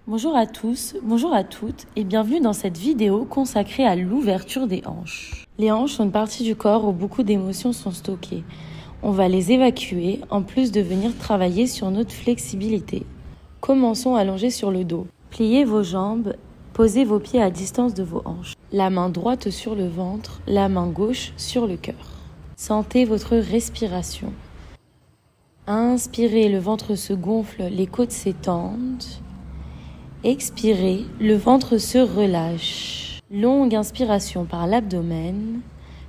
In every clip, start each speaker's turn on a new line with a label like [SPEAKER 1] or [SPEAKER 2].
[SPEAKER 1] Bonjour à tous, bonjour à toutes et bienvenue dans cette vidéo consacrée à l'ouverture des hanches. Les hanches sont une partie du corps où beaucoup d'émotions sont stockées. On va les évacuer en plus de venir travailler sur notre flexibilité. Commençons allongés sur le dos. Pliez vos jambes, posez vos pieds à distance de vos hanches. La main droite sur le ventre, la main gauche sur le cœur. Sentez votre respiration. Inspirez, le ventre se gonfle, les côtes s'étendent. Expirez, le ventre se relâche. Longue inspiration par l'abdomen.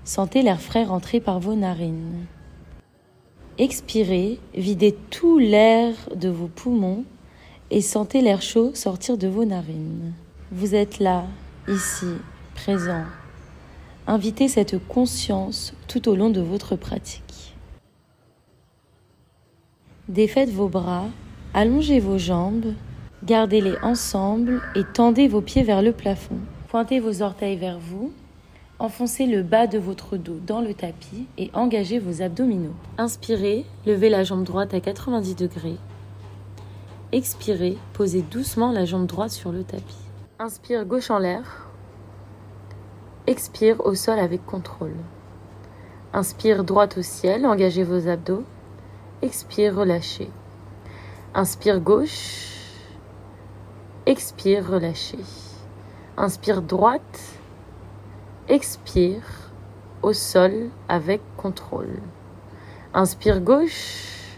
[SPEAKER 1] Sentez l'air frais rentrer par vos narines. Expirez, videz tout l'air de vos poumons et sentez l'air chaud sortir de vos narines. Vous êtes là, ici, présent. Invitez cette conscience tout au long de votre pratique. Défaites vos bras, allongez vos jambes. Gardez-les ensemble et tendez vos pieds vers le plafond. Pointez vos orteils vers vous. Enfoncez le bas de votre dos dans le tapis et engagez vos abdominaux. Inspirez, levez la jambe droite à 90 degrés. Expirez, posez doucement la jambe droite sur le tapis. Inspire, gauche en l'air. Expire, au sol avec contrôle. Inspire, droite au ciel, engagez vos abdos. Expire, relâchez. Inspire, gauche. Expire, relâchez. Inspire, droite. Expire, au sol avec contrôle. Inspire, gauche.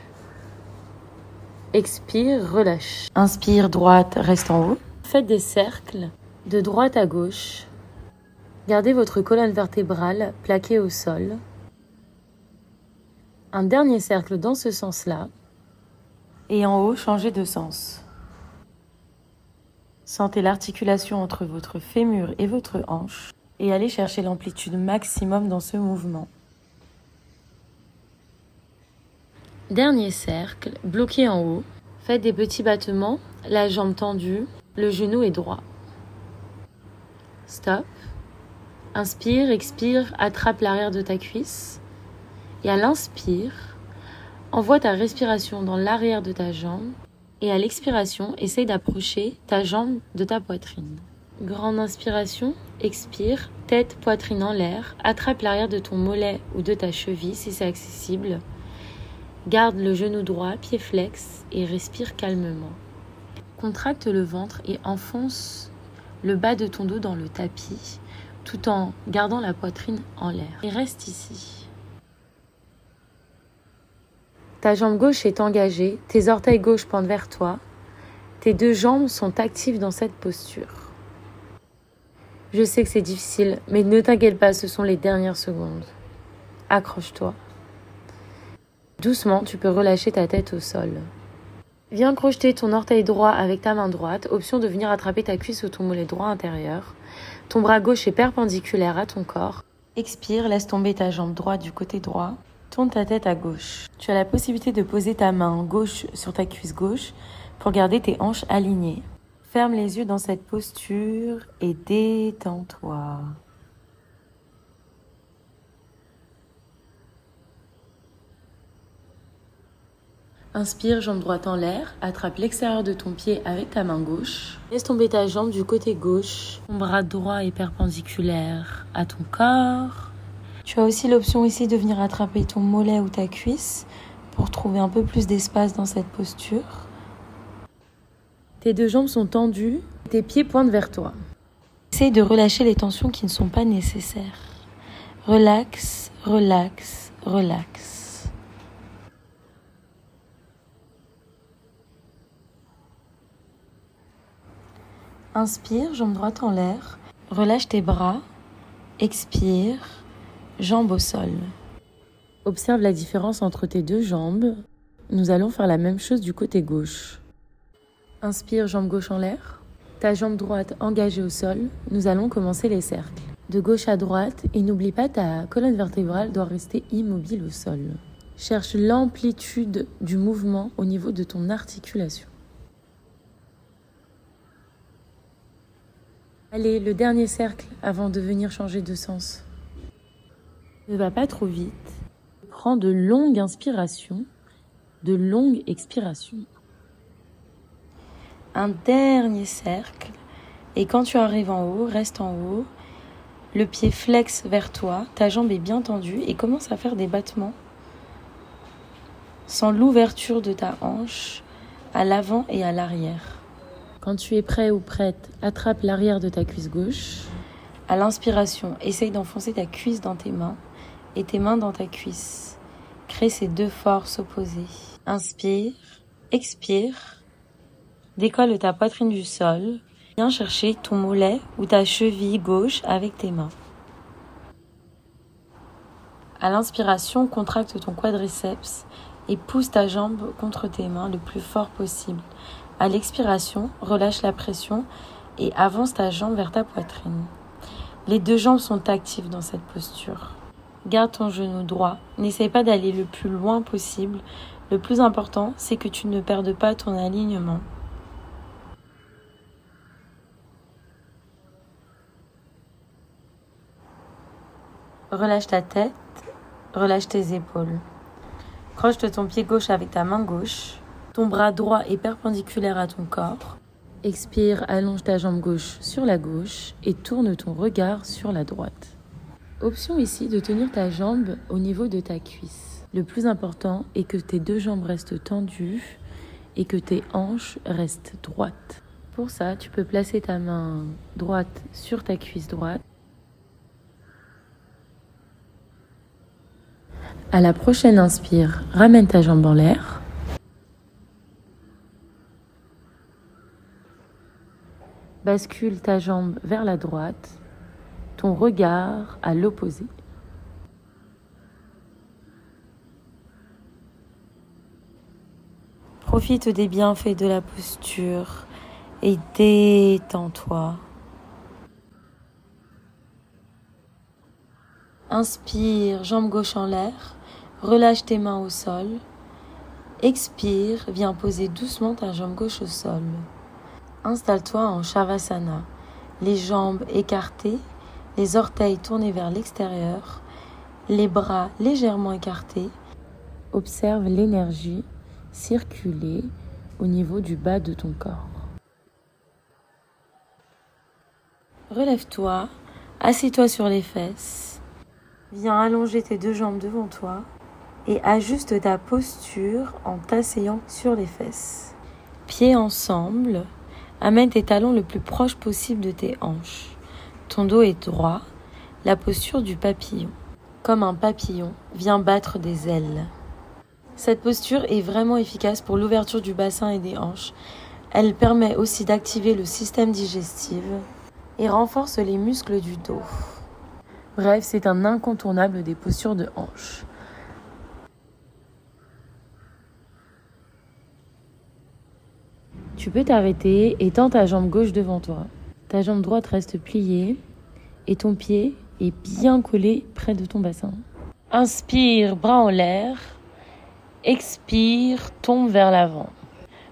[SPEAKER 1] Expire, relâche. Inspire, droite, reste en haut. Faites des cercles de droite à gauche. Gardez votre colonne vertébrale plaquée au sol. Un dernier cercle dans ce sens-là. Et en haut, changez de sens. Sentez l'articulation entre votre fémur et votre hanche et allez chercher l'amplitude maximum dans ce mouvement. Dernier cercle, bloqué en haut. Faites des petits battements, la jambe tendue, le genou est droit. Stop. Inspire, expire, attrape l'arrière de ta cuisse. Et à l'inspire, envoie ta respiration dans l'arrière de ta jambe. Et à l'expiration, essaye d'approcher ta jambe de ta poitrine. Grande inspiration, expire, tête, poitrine en l'air. Attrape l'arrière de ton mollet ou de ta cheville si c'est accessible. Garde le genou droit, pied flex et respire calmement. Contracte le ventre et enfonce le bas de ton dos dans le tapis tout en gardant la poitrine en l'air. Et reste ici. Ta jambe gauche est engagée, tes orteils gauche pointent vers toi. Tes deux jambes sont actives dans cette posture. Je sais que c'est difficile, mais ne t'inquiète pas, ce sont les dernières secondes. Accroche-toi. Doucement, tu peux relâcher ta tête au sol. Viens crocheter ton orteil droit avec ta main droite, option de venir attraper ta cuisse ou ton mollet droit intérieur. Ton bras gauche est perpendiculaire à ton corps. Expire, laisse tomber ta jambe droite du côté droit. Tourne ta tête à gauche. Tu as la possibilité de poser ta main gauche sur ta cuisse gauche pour garder tes hanches alignées. Ferme les yeux dans cette posture et détends-toi. Inspire, jambe droite en l'air. Attrape l'extérieur de ton pied avec ta main gauche. Laisse tomber ta jambe du côté gauche. Ton bras droit est perpendiculaire à ton corps. Tu as aussi l'option ici de venir attraper ton mollet ou ta cuisse pour trouver un peu plus d'espace dans cette posture. Tes deux jambes sont tendues, tes pieds pointent vers toi. Essaye de relâcher les tensions qui ne sont pas nécessaires. Relax, relax, relax. Inspire, jambe droite en l'air. Relâche tes bras. Expire. Jambes au sol. Observe la différence entre tes deux jambes. Nous allons faire la même chose du côté gauche. Inspire, jambe gauche en l'air. Ta jambe droite engagée au sol. Nous allons commencer les cercles. De gauche à droite et n'oublie pas, ta colonne vertébrale doit rester immobile au sol. Cherche l'amplitude du mouvement au niveau de ton articulation. Allez, le dernier cercle avant de venir changer de sens. Ne va pas trop vite. Prends de longues inspirations, de longues expirations. Un dernier cercle. Et quand tu arrives en haut, reste en haut. Le pied flex vers toi, ta jambe est bien tendue et commence à faire des battements. Sens l'ouverture de ta hanche à l'avant et à l'arrière. Quand tu es prêt ou prête, attrape l'arrière de ta cuisse gauche. À l'inspiration, essaye d'enfoncer ta cuisse dans tes mains et tes mains dans ta cuisse. Crée ces deux forces opposées. Inspire, expire. Décolle ta poitrine du sol. Viens chercher ton mollet ou ta cheville gauche avec tes mains. À l'inspiration, contracte ton quadriceps et pousse ta jambe contre tes mains le plus fort possible. À l'expiration, relâche la pression et avance ta jambe vers ta poitrine. Les deux jambes sont actives dans cette posture. Garde ton genou droit. N'essaye pas d'aller le plus loin possible. Le plus important, c'est que tu ne perdes pas ton alignement. Relâche ta tête, relâche tes épaules. Croche ton pied gauche avec ta main gauche. Ton bras droit est perpendiculaire à ton corps. Expire, allonge ta jambe gauche sur la gauche et tourne ton regard sur la droite. Option ici de tenir ta jambe au niveau de ta cuisse. Le plus important est que tes deux jambes restent tendues et que tes hanches restent droites. Pour ça, tu peux placer ta main droite sur ta cuisse droite. À la prochaine inspire, ramène ta jambe en l'air. Bascule ta jambe vers la droite, ton regard à l'opposé. Profite des bienfaits de la posture et détends-toi. Inspire, jambe gauche en l'air, relâche tes mains au sol. Expire, viens poser doucement ta jambe gauche au sol. Installe-toi en Shavasana, les jambes écartées, les orteils tournés vers l'extérieur, les bras légèrement écartés. Observe l'énergie circuler au niveau du bas de ton corps. Relève-toi, assieds-toi sur les fesses. Viens allonger tes deux jambes devant toi et ajuste ta posture en t'asseyant sur les fesses. Pieds ensemble, amène tes talons le plus proche possible de tes hanches. Ton dos est droit, la posture du papillon. Comme un papillon, viens battre des ailes. Cette posture est vraiment efficace pour l'ouverture du bassin et des hanches. Elle permet aussi d'activer le système digestif et renforce les muscles du dos. Bref, c'est un incontournable des postures de hanches. Tu peux t'arrêter et tends ta jambe gauche devant toi. Ta jambe droite reste pliée et ton pied est bien collé près de ton bassin. Inspire, bras en l'air. Expire, tombe vers l'avant.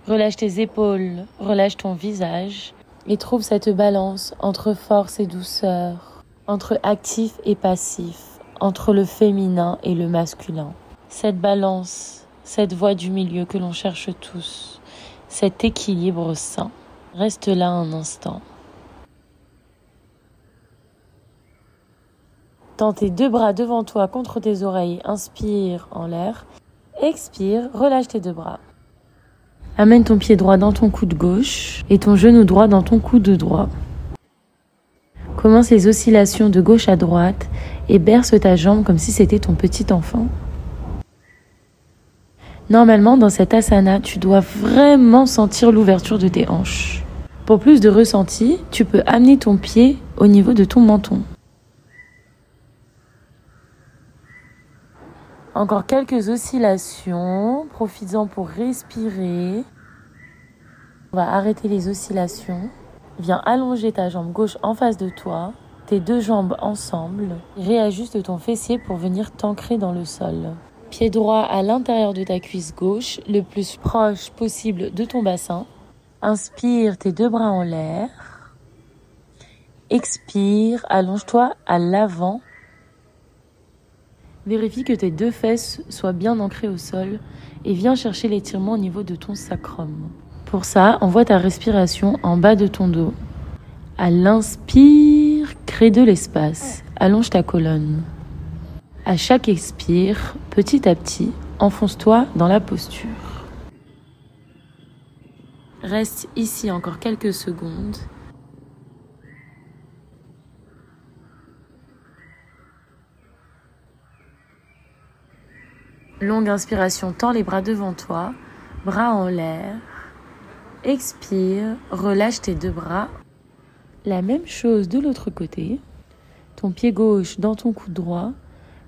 [SPEAKER 1] Relâche tes épaules, relâche ton visage et trouve cette balance entre force et douceur, entre actif et passif, entre le féminin et le masculin. Cette balance, cette voie du milieu que l'on cherche tous, cet équilibre sain. Reste là un instant. Tends tes deux bras devant toi contre tes oreilles, inspire en l'air. Expire, relâche tes deux bras. Amène ton pied droit dans ton coude gauche et ton genou droit dans ton coude droit. Commence les oscillations de gauche à droite et berce ta jambe comme si c'était ton petit enfant. Normalement, dans cet asana, tu dois vraiment sentir l'ouverture de tes hanches. Pour plus de ressenti, tu peux amener ton pied au niveau de ton menton. Encore quelques oscillations, profites-en pour respirer. On va arrêter les oscillations. Viens allonger ta jambe gauche en face de toi, tes deux jambes ensemble. Réajuste ton fessier pour venir t'ancrer dans le sol. Pied droit à l'intérieur de ta cuisse gauche, le plus proche possible de ton bassin. Inspire tes deux bras en l'air. Expire, allonge-toi à l'avant. Vérifie que tes deux fesses soient bien ancrées au sol et viens chercher l'étirement au niveau de ton sacrum. Pour ça, envoie ta respiration en bas de ton dos. À l'inspire, crée de l'espace. Allonge ta colonne. À chaque expire, petit à petit, enfonce-toi dans la posture. Reste ici encore quelques secondes. Longue inspiration, tends les bras devant toi, bras en l'air. Expire, relâche tes deux bras. La même chose de l'autre côté. Ton pied gauche dans ton coude droit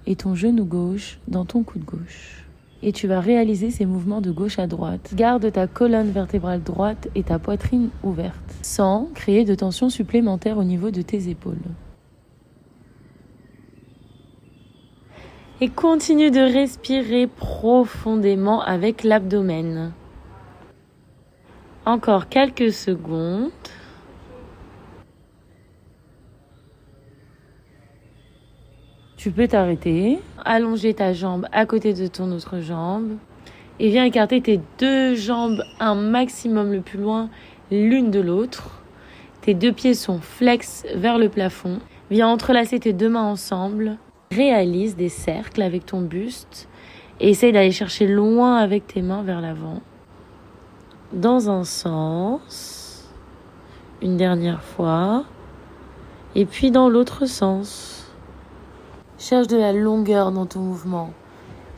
[SPEAKER 1] et ton genou gauche dans ton coude gauche. Et tu vas réaliser ces mouvements de gauche à droite. Garde ta colonne vertébrale droite et ta poitrine ouverte, sans créer de tension supplémentaire au niveau de tes épaules. Et continue de respirer profondément avec l'abdomen. Encore quelques secondes. Tu peux t'arrêter, allonger ta jambe à côté de ton autre jambe et viens écarter tes deux jambes un maximum le plus loin l'une de l'autre. Tes deux pieds sont flex vers le plafond. Viens entrelacer tes deux mains ensemble. Réalise des cercles avec ton buste et essaye d'aller chercher loin avec tes mains vers l'avant. Dans un sens, une dernière fois, et puis dans l'autre sens. Cherche de la longueur dans ton mouvement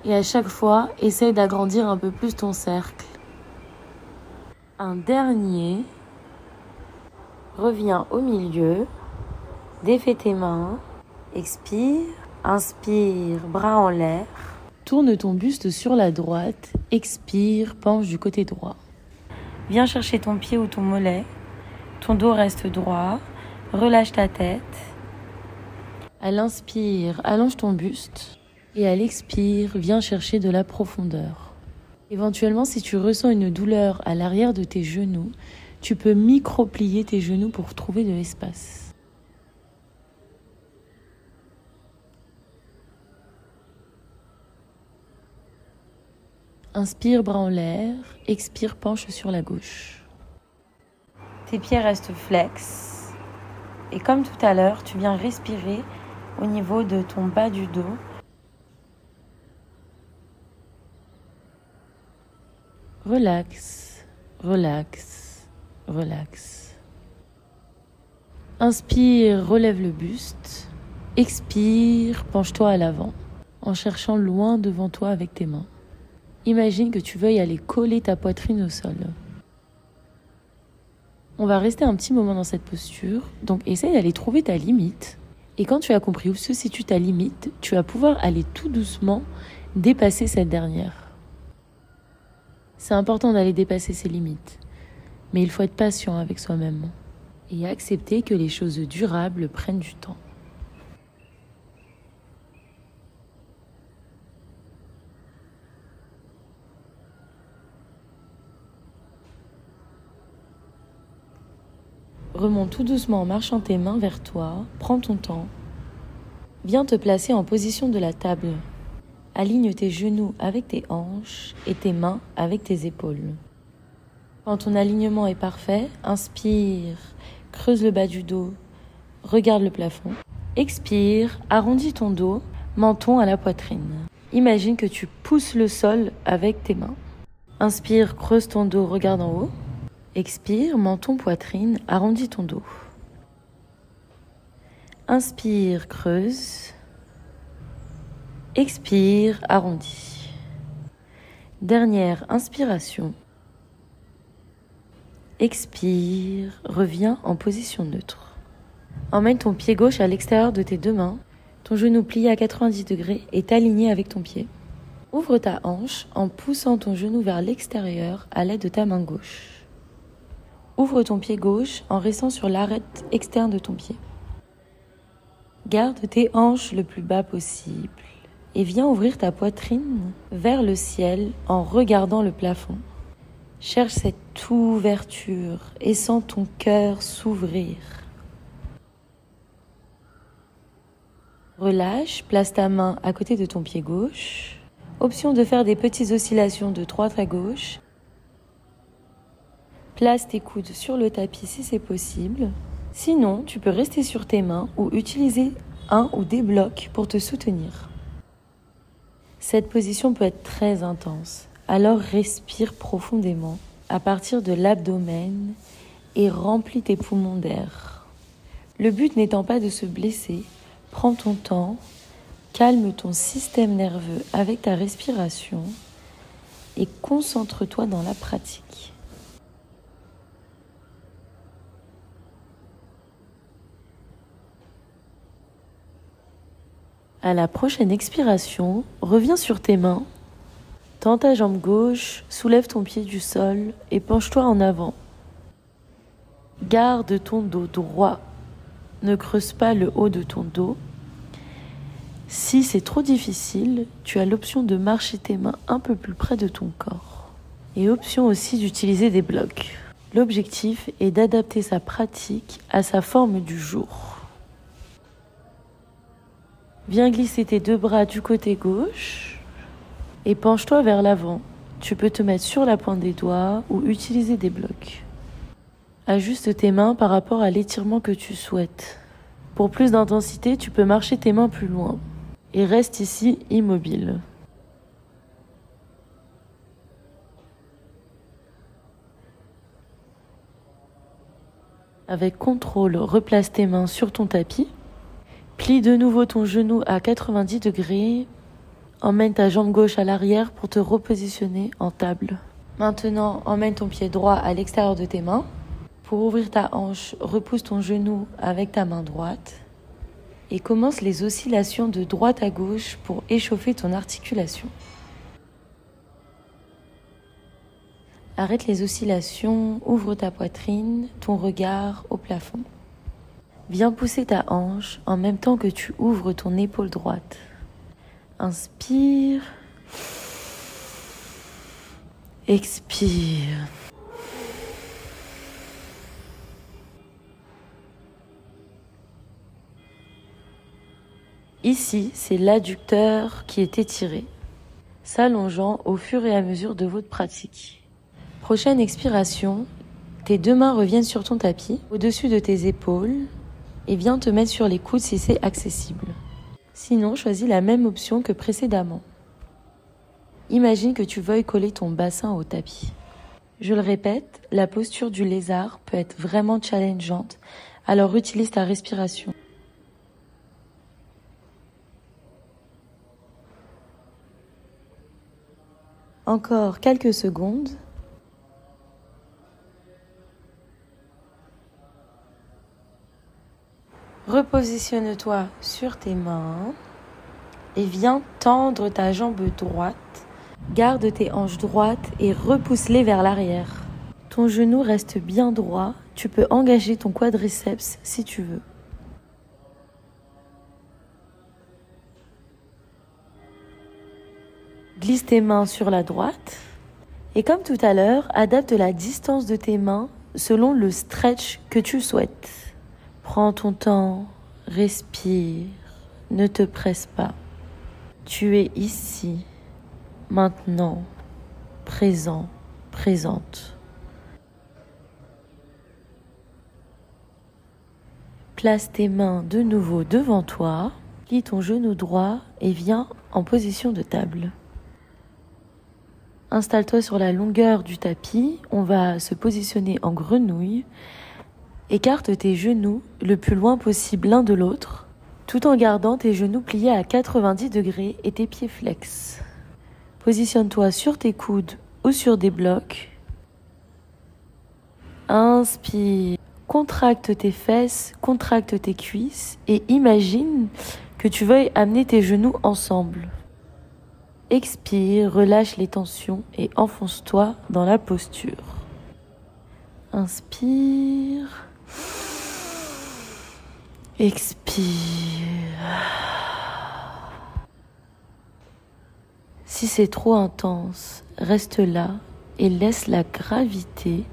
[SPEAKER 1] et à chaque fois, essaye d'agrandir un peu plus ton cercle. Un dernier, reviens au milieu, défais tes mains, expire. Inspire, bras en l'air. Tourne ton buste sur la droite. Expire, penche du côté droit. Viens chercher ton pied ou ton mollet. Ton dos reste droit. Relâche ta tête. À l'inspire, allonge ton buste. Et à l'expire, viens chercher de la profondeur. Éventuellement, si tu ressens une douleur à l'arrière de tes genoux, tu peux micro-plier tes genoux pour trouver de l'espace. Inspire, bras en l'air. Expire, penche sur la gauche. Tes pieds restent flex. Et comme tout à l'heure, tu viens respirer au niveau de ton bas du dos. Relax, relax, relax. Inspire, relève le buste. Expire, penche-toi à l'avant en cherchant loin devant toi avec tes mains. Imagine que tu veuilles aller coller ta poitrine au sol. On va rester un petit moment dans cette posture, donc essaye d'aller trouver ta limite. Et quand tu as compris où se situe ta limite, tu vas pouvoir aller tout doucement dépasser cette dernière. C'est important d'aller dépasser ses limites, mais il faut être patient avec soi-même et accepter que les choses durables prennent du temps. Remonte tout doucement en marchant tes mains vers toi, prends ton temps. Viens te placer en position de la table. Aligne tes genoux avec tes hanches et tes mains avec tes épaules. Quand ton alignement est parfait, inspire, creuse le bas du dos, regarde le plafond. Expire, arrondis ton dos, menton à la poitrine. Imagine que tu pousses le sol avec tes mains. Inspire, creuse ton dos, regarde en haut. Expire, menton, poitrine, arrondis ton dos. Inspire, creuse. Expire, arrondis. Dernière inspiration. Expire, reviens en position neutre. Emmène ton pied gauche à l'extérieur de tes deux mains, ton genou plié à 90 degrés est aligné avec ton pied. Ouvre ta hanche en poussant ton genou vers l'extérieur à l'aide de ta main gauche. Ouvre ton pied gauche en restant sur l'arête externe de ton pied. Garde tes hanches le plus bas possible et viens ouvrir ta poitrine vers le ciel en regardant le plafond. Cherche cette ouverture et sens ton cœur s'ouvrir. Relâche, place ta main à côté de ton pied gauche. Option de faire des petites oscillations de droite à gauche. Place tes coudes sur le tapis si c'est possible. Sinon, tu peux rester sur tes mains ou utiliser un ou des blocs pour te soutenir. Cette position peut être très intense, alors respire profondément à partir de l'abdomen et remplis tes poumons d'air. Le but n'étant pas de se blesser, prends ton temps, calme ton système nerveux avec ta respiration et concentre-toi dans la pratique. À la prochaine expiration, reviens sur tes mains. Tends ta jambe gauche, soulève ton pied du sol et penche-toi en avant. Garde ton dos droit. Ne creuse pas le haut de ton dos. Si c'est trop difficile, tu as l'option de marcher tes mains un peu plus près de ton corps. Et option aussi d'utiliser des blocs. L'objectif est d'adapter sa pratique à sa forme du jour. Viens glisser tes deux bras du côté gauche et penche-toi vers l'avant. Tu peux te mettre sur la pointe des doigts ou utiliser des blocs. Ajuste tes mains par rapport à l'étirement que tu souhaites. Pour plus d'intensité, tu peux marcher tes mains plus loin et reste ici immobile. Avec contrôle, replace tes mains sur ton tapis. Plie de nouveau ton genou à 90 degrés. Emmène ta jambe gauche à l'arrière pour te repositionner en table. Maintenant, emmène ton pied droit à l'extérieur de tes mains. Pour ouvrir ta hanche, repousse ton genou avec ta main droite. Et commence les oscillations de droite à gauche pour échauffer ton articulation. Arrête les oscillations, ouvre ta poitrine, ton regard au plafond. Viens pousser ta hanche en même temps que tu ouvres ton épaule droite. Inspire. Expire. Ici, c'est l'adducteur qui est étiré, s'allongeant au fur et à mesure de votre pratique. Prochaine expiration, tes deux mains reviennent sur ton tapis, au-dessus de tes épaules, et viens te mettre sur les coudes si c'est accessible. Sinon, choisis la même option que précédemment. Imagine que tu veuilles coller ton bassin au tapis. Je le répète, la posture du lézard peut être vraiment challengeante, alors utilise ta respiration. Encore quelques secondes. Repositionne-toi sur tes mains et viens tendre ta jambe droite. Garde tes hanches droites et repousse-les vers l'arrière. Ton genou reste bien droit. Tu peux engager ton quadriceps si tu veux. Glisse tes mains sur la droite. Et comme tout à l'heure, adapte la distance de tes mains selon le stretch que tu souhaites. Prends ton temps, respire, ne te presse pas. Tu es ici, maintenant, présent, présente. Place tes mains de nouveau devant toi, plie ton genou droit et viens en position de table. Installe-toi sur la longueur du tapis, on va se positionner en grenouille. Écarte tes genoux le plus loin possible l'un de l'autre, tout en gardant tes genoux pliés à 90 degrés et tes pieds flex. Positionne-toi sur tes coudes ou sur des blocs. Inspire, contracte tes fesses, contracte tes cuisses et imagine que tu veuilles amener tes genoux ensemble. Expire, relâche les tensions et enfonce-toi dans la posture. Inspire. Expire. Si c'est trop intense, reste là et laisse la gravité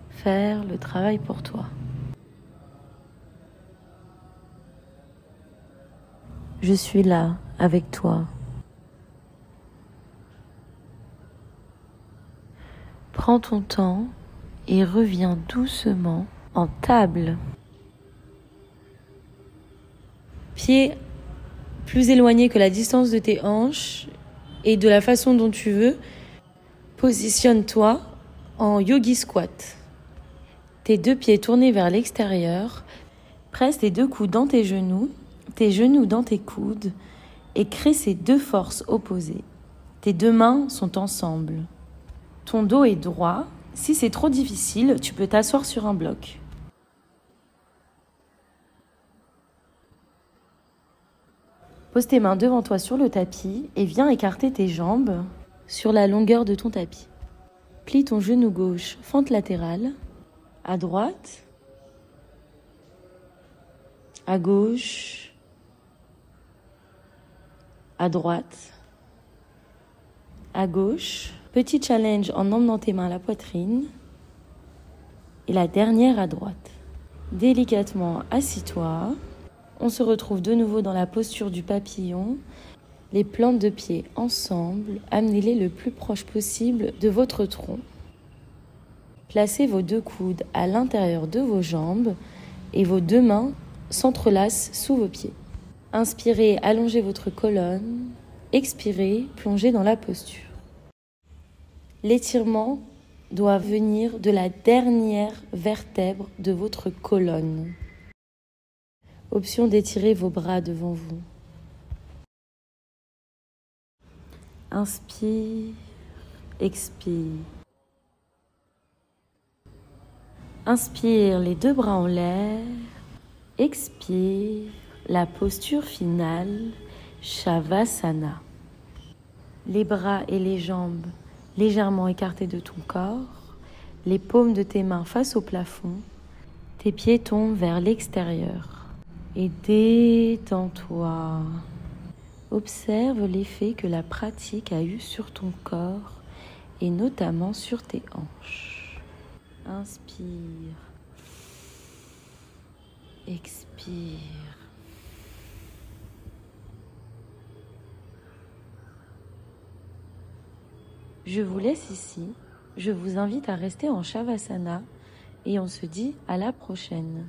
[SPEAKER 1] faire le travail pour toi. Je suis là avec toi. Prends ton temps et reviens doucement en table. Pieds plus éloignés que la distance de tes hanches et de la façon dont tu veux, positionne-toi en yogi squat. Tes deux pieds tournés vers l'extérieur, presse tes deux coudes dans tes genoux dans tes coudes et crée ces deux forces opposées. Tes deux mains sont ensemble. Ton dos est droit. Si c'est trop difficile, tu peux t'asseoir sur un bloc. Pose tes mains devant toi sur le tapis et viens écarter tes jambes sur la longueur de ton tapis. Plie ton genou gauche, fente latérale, à droite, à gauche, à droite, à gauche. Petit challenge en emmenant tes mains à la poitrine. Et la dernière à droite. Délicatement, assis-toi. On se retrouve de nouveau dans la posture du papillon. Les plantes de pied ensemble, amenez-les le plus proche possible de votre tronc. Placez vos deux coudes à l'intérieur de vos jambes et vos deux mains s'entrelacent sous vos pieds. Inspirez, allongez votre colonne. Expirez, plongez dans la posture. L'étirement doit venir de la dernière vertèbre de votre colonne. Option d'étirer vos bras devant vous. Inspire, expire. Inspire, les deux bras en l'air. Expire, la posture finale, Shavasana. Les bras et les jambes légèrement écartés de ton corps, les paumes de tes mains face au plafond, tes pieds tombent vers l'extérieur. Et détends-toi. Observe l'effet que la pratique a eu sur ton corps et notamment sur tes hanches. Inspire. Expire. Je vous laisse ici. Je vous invite à rester en Shavasana et on se dit à la prochaine.